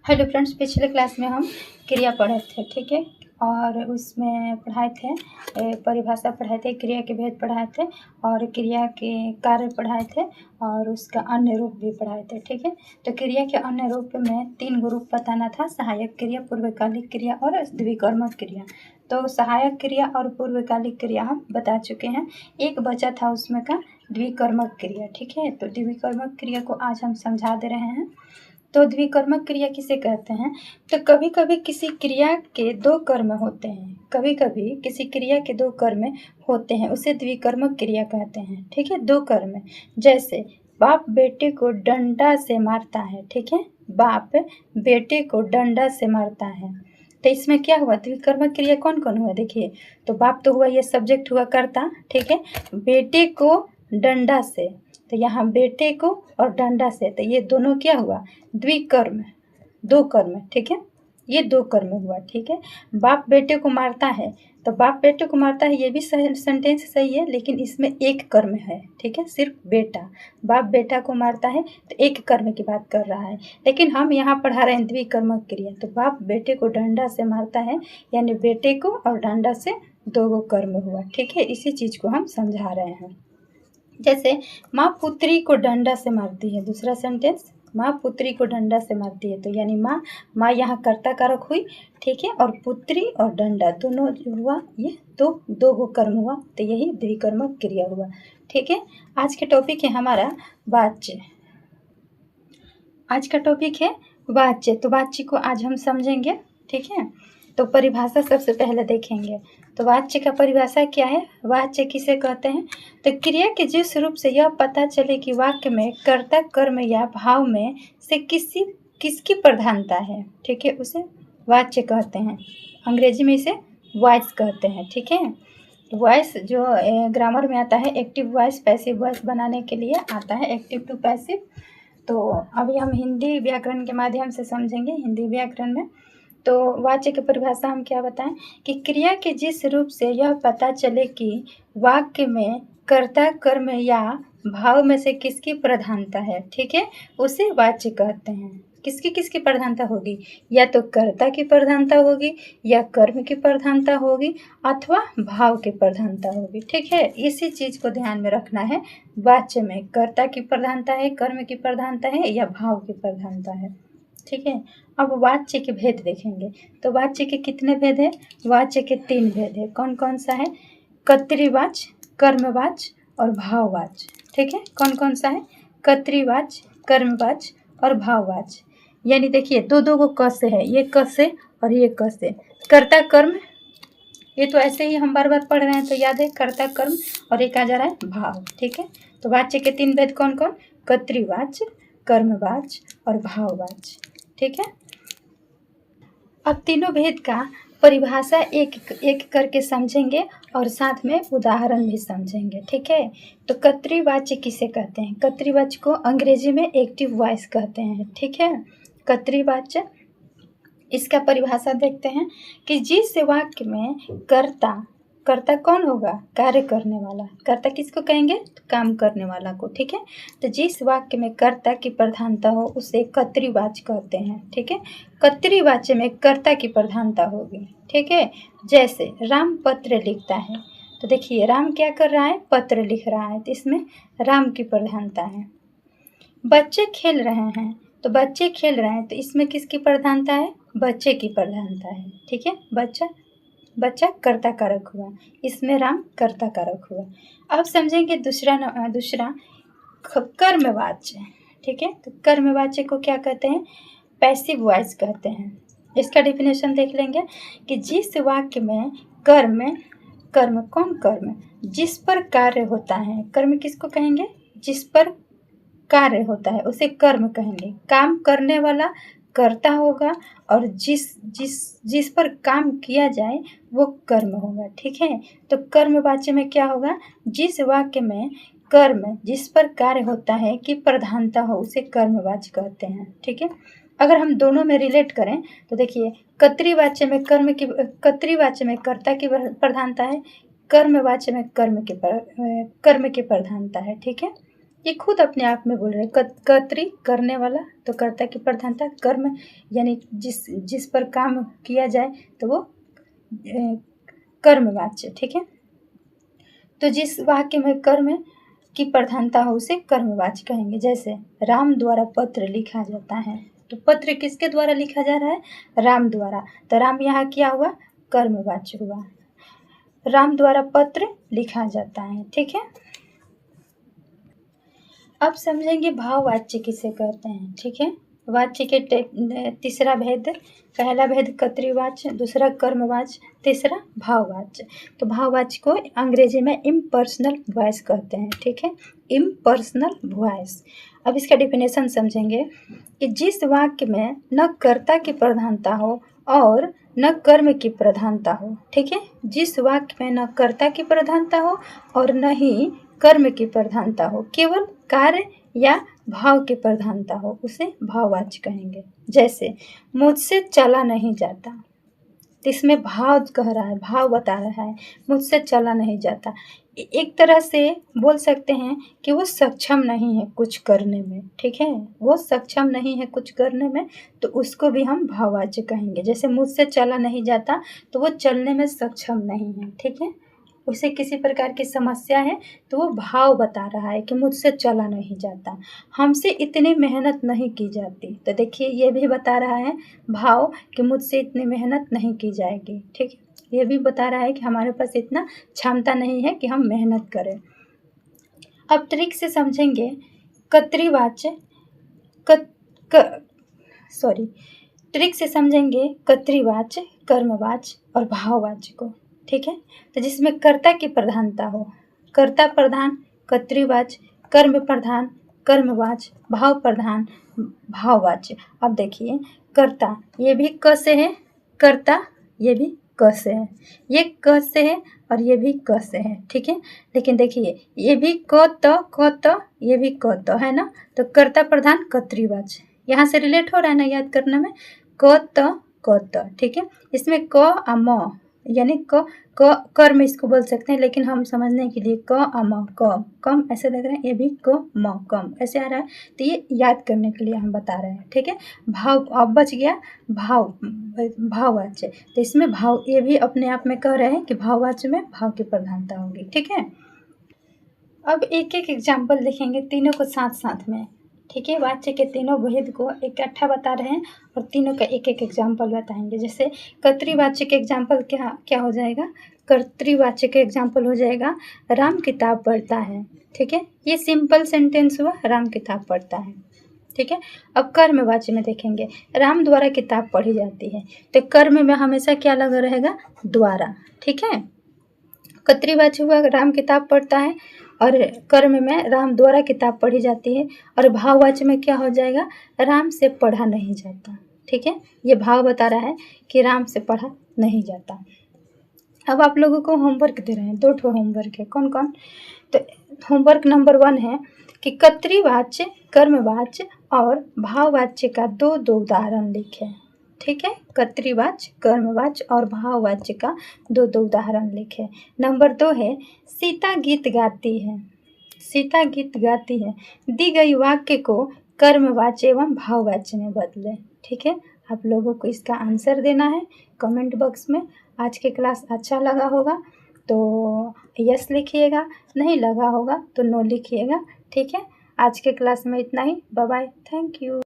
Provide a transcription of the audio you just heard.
Hello friends, पिछले class में हम क्रिया पढ़े थे, ठीक है। और उसमें पढ़ाए थे परिभाषा पढ़ाए थे, क्रिया के भेद पढ़ाए थे और क्रिया के कार्य पढ़ाए थे और उसका अन्य रूप भी पढ़ाए थे, ठीक है। तो क्रिया के अन्य रूप में 3 रूप बताना था: सहायक क्रिया, पूर्वकालिक क्रिया और द्विकर्मक क्रिया। तो सहायक क्रिया और पूर्वकालिक क्रिया हम बता चुके हैं। एक बचा था उसमें का द्विकर्मक क्रिया, ठीक है। तो द्विकर्मक क्रिया को आज हम समझा दे रहे हैं। तो द्विकर्मक क्रिया किसे कहते हैं? तो कभी कभी किसी क्रिया के 2 कर्म होते हैं, कभी कभी किसी क्रिया के 2 कर्म होते हैं, उसे द्विकर्मक क्रिया कहते हैं, ठीक है। 2 कर्म, जैसे बाप बेटे को डंडा से मारता है, ठीक है। बाप बेटे को डंडा से मारता है, तो इसमें क्या हुआ? द्विकर्मक क्रिया कौन कौन हुआ? देखिए, तो बाप तो हुआ, ये सब्जेक्ट हुआ कर्ता, ठीक है। बेटे को डंडा से, तो यहाँ बेटे को और डंडा से, तो ये दोनों क्या हुआ? द्विकर्म, 2 कर्म, ठीक है। ये 2 कर्म हुआ, ठीक है। बाप बेटे को मारता है, तो बाप बेटे को मारता है, ये भी सेंटेंस सही है, लेकिन इसमें एक कर्म है, ठीक है। सिर्फ बेटा, बाप बेटा को मारता है तो एक कर्म की बात कर रहा है, लेकिन हम यहाँ पढ़ा रहे हैं द्विकर्मक क्रिया। तो बाप बेटे को डंडा से मारता है, यानी बेटे को और डंडा से 2 कर्म हुआ, ठीक है। इसी चीज़ को हम समझा रहे हैं। जैसे माँ पुत्री को डंडा से मारती है, दूसरा सेंटेंस, माँ पुत्री को डंडा से मारती है, तो यानी माँ यहाँ कर्ता कारक हुई, ठीक है। और पुत्री और डंडा दोनों जो हुआ, ये दो कर्म हुआ, तो यही द्विकर्मक क्रिया हुआ, ठीक है। आज के टॉपिक है हमारा वाच्य। आज का टॉपिक है वाच्य। तो वाच्य को आज हम समझेंगे, ठीक है। तो परिभाषा सबसे पहले देखेंगे। तो वाच्य का परिभाषा क्या है? वाच्य किसे कहते हैं? तो क्रिया के जिस रूप से यह पता चले कि वाक्य में कर्ता, कर्म या भाव में से किसकी प्रधानता है, ठीक है, उसे वाच्य कहते हैं। अंग्रेजी में इसे वॉइस कहते हैं, ठीक है। वॉइस जो ग्रामर में आता है, एक्टिव वॉइस पैसिव वॉइस बनाने के लिए आता है, एक्टिव टू पैसिव। तो अभी हम हिंदी व्याकरण के माध्यम से समझेंगे, हिंदी व्याकरण में। तो वाच्य की परिभाषा हम क्या बताएं कि क्रिया के जिस रूप से यह पता चले कि वाक्य में कर्ता, कर्म या भाव में से किसकी प्रधानता है, ठीक है, उसे वाच्य कहते हैं। किसकी प्रधानता होगी? या तो कर्ता की प्रधानता होगी, या कर्म की प्रधानता होगी, अथवा भाव की प्रधानता होगी, ठीक है। इसी चीज़ को ध्यान में रखना है। वाच्य में कर्ता की प्रधानता है, कर्म की प्रधानता है, या भाव की प्रधानता है, ठीक है। अब वाच्य के भेद देखेंगे। तो वाच्य के कितने भेद हैं? वाच्य के 3 भेद है। कौन कौन सा है? कर्तृवाच्य, कर्मवाच्य और भाववाच्य, ठीक है। कौन कौन सा है? कर्तृवाच्य, कर्मवाच्य और भाववाच्य। यानी देखिए, दो को क से है, ये क से और ये क से। कर्ता, कर्म, ये तो ऐसे ही हम बार बार पढ़ रहे हैं, तो याद है, कर्ता, कर्म, और एक आ जा रहा है भाव, ठीक है। तो वाच्य के 3 भेद कौन कौन? कर्तृवाच्य, कर्मवाच्य और भाववाच्य, ठीक है। अब तीनों भेद का परिभाषा एक एक करके समझेंगे और साथ में उदाहरण भी समझेंगे, ठीक है। तो कर्तृवाच्य किसे कहते हैं? कर्तृवाच्य को अंग्रेजी में एक्टिव वॉइस कहते हैं, ठीक है। कर्तृवाच्य, इसका परिभाषा देखते हैं कि जिस वाक्य में कर्ता कौन होगा? कार्य करने वाला। कर्ता किसको कहेंगे? काम करने वाला को, ठीक है। तो जिस वाक्य में कर्ता की प्रधानता हो उसे कर्तृवाच्य कहते हैं, ठीक है। कर्तृवाच्य में कर्ता की प्रधानता होगी, ठीक है। जैसे राम पत्र लिखता है, तो देखिए राम क्या कर रहा है? पत्र लिख रहा है, तो इसमें राम की प्रधानता है। बच्चे खेल रहे हैं, तो बच्चे खेल रहे हैं, तो इसमें किसकी प्रधानता है? बच्चे की प्रधानता है, ठीक है। बच्चा कर्ता कारक हुआ, इसमें राम कर्ता कारक हुआ। अब समझेंगे दूसरा कर्मवाच्य, ठीक है। तो कर्मवाच्य को क्या कहते हैं? पैसिव वॉइस कहते हैं। इसका डेफिनेशन देख लेंगे कि जिस वाक्य में कर्म कौन कर्म? जिस पर कार्य होता है। कर्म किसको कहेंगे? जिस पर कार्य होता है उसे कर्म कहेंगे। काम करने वाला कर्ता होगा और जिस पर काम किया जाए वो कर्म होगा, ठीक है। तो कर्मवाच्य में क्या होगा? जिस वाक्य में कर्म, जिस पर कार्य होता है, की प्रधानता हो उसे कर्मवाच्य कहते हैं, ठीक है। अगर हम दोनों में रिलेट करें तो देखिए, कर्तृवाच्य में कर्तृवाच्य में कर्ता की प्रधानता है, कर्मवाच्य में कर्म की प्रधानता है, ठीक है। ये खुद अपने आप में बोल रहे हैं। कर्त्री करने वाला, तो कर्ता की प्रधानता, कर्म यानी जिस पर काम किया जाए तो वो कर्मवाच्य, ठीक है। तो जिस वाक्य में कर्म की प्रधानता हो उसे कर्मवाच्य कहेंगे। जैसे राम द्वारा पत्र लिखा जाता है, तो पत्र किसके द्वारा लिखा जा रहा है? राम द्वारा। तो राम यहाँ क्या हुआ? कर्मवाच्य हुआ। राम द्वारा पत्र लिखा जाता है, ठीक है। अब समझेंगे भाववाच्य किसे कहते हैं, ठीक है। वाच्य के तीसरा भेद, पहला भेद कर्तृवाच्य, दूसरा कर्मवाच्य, तीसरा भाववाच्य। तो भाववाच्य को अंग्रेजी में इम्पर्सनल वॉइस कहते हैं, ठीक है, इम्पर्सनल वॉइस। अब इसका डिफिनेशन समझेंगे कि जिस वाक्य में न कर्ता की प्रधानता हो और न कर्म की प्रधानता हो, ठीक है, जिस वाक्य में न कर्ता की प्रधानता हो और न ही कर्म की प्रधानता हो, केवल कार्य या भाव की प्रधानता हो, उसे भाववाच्य कहेंगे। जैसे मुझसे चला नहीं जाता, तो इसमें भाव कह रहा है, भाव बता रहा है, मुझसे चला नहीं जाता। एक तरह से बोल सकते हैं कि वो सक्षम नहीं है कुछ करने में, ठीक है, वो सक्षम नहीं है कुछ करने में, तो उसको भी हम भाववाच्य कहेंगे। जैसे मुझसे चला नहीं जाता, तो वो चलने में सक्षम नहीं है, ठीक है, उसे किसी प्रकार की समस्या है, तो वो भाव बता रहा है कि मुझसे चला नहीं जाता, हमसे इतनी मेहनत नहीं की जाती। तो देखिए ये भी बता रहा है भाव कि मुझसे इतनी मेहनत नहीं की जाएगी, ठीक है, ये भी बता रहा है कि हमारे पास इतना क्षमता नहीं है कि हम मेहनत करें। अब ट्रिक से समझेंगे कर्तृवाच्य ट्रिक से समझेंगे कर्तृवाच्य, कर्मवाच्य और भाववाच्य को, ठीक है। तो जिसमें कर्ता की प्रधानता हो, कर्ता प्रधान कर्तृवाच्य, कर्म प्रधान कर्मवाच्य, भाव प्रधान भाववाच्य। अब देखिए कर्ता ये भी क से है, कर्ता ये भी क से है, ये क से है और ये भी क से है, ठीक है। लेकिन देखिए ये भी क ये भी क त है ना, तो कर्ता प्रधान कर्तृवाच्य, यहाँ से रिलेट हो रहा है ना याद करने में, क त, ठीक है। इसमें क आ म यानी कर्म इसको बोल सकते हैं, लेकिन हम समझने के लिए क आ म कम ऐसे लग रहे हैं, ये भी क म कम ऐसे आ रहा है, तो ये याद करने के लिए हम बता रहे हैं, ठीक है। भाव अब बच गया भाववाच्य, तो इसमें भाव ये भी अपने आप में कह रहे हैं कि भाववाच्य में भाव की प्रधानता होगी, ठीक है। अब एक एक एग्जाम्पल देखेंगे तीनों को साथ साथ में, ठीक है। वाच्य के तीनों भेद को इकट्ठा बता रहे हैं और तीनों का एक एक एग्जाम्पल बताएंगे। जैसे कर्तृवाच्य के एग्जाम्पल क्या हो जाएगा? कर्तृवाच्य के एग्जाम्पल हो जाएगा राम किताब पढ़ता है, ठीक है, ये सिंपल सेंटेंस हुआ, राम किताब पढ़ता है, ठीक है। अब कर्मवाच्य में देखेंगे राम द्वारा किताब पढ़ी जाती है, तो कर्म में हमेशा क्या लगा रहेगा? द्वारा, ठीक है। कर्तृवाच्य हुआ राम किताब पढ़ता है और कर्म में राम द्वारा किताब पढ़ी जाती है, और भाववाच्य में क्या हो जाएगा? राम से पढ़ा नहीं जाता, ठीक है, ये भाव बता रहा है कि राम से पढ़ा नहीं जाता। अब आप लोगों को होमवर्क दे रहे हैं, 2 ठो होमवर्क है, कौन कौन? तो होमवर्क नंबर 1 है कि कर्तृवाच्य, कर्मवाच्य और भाववाच्य का 2 उदाहरण लिखें, ठीक है। कर्तृवाच्य, कर्मवाच्य और भाववाच्य का 2 उदाहरण लिखें। नंबर 2 है सीता गीत गाती है, सीता गीत गाती है, दी गई वाक्य को कर्मवाच्य एवं भाववाच्य में बदलें, ठीक है। आप लोगों को इसका आंसर देना है कमेंट बॉक्स में। आज की क्लास अच्छा लगा होगा तो यस लिखिएगा, नहीं लगा होगा तो नो लिखिएगा, ठीक है। आज के क्लास में इतना ही, बाय बाय, थैंक यू।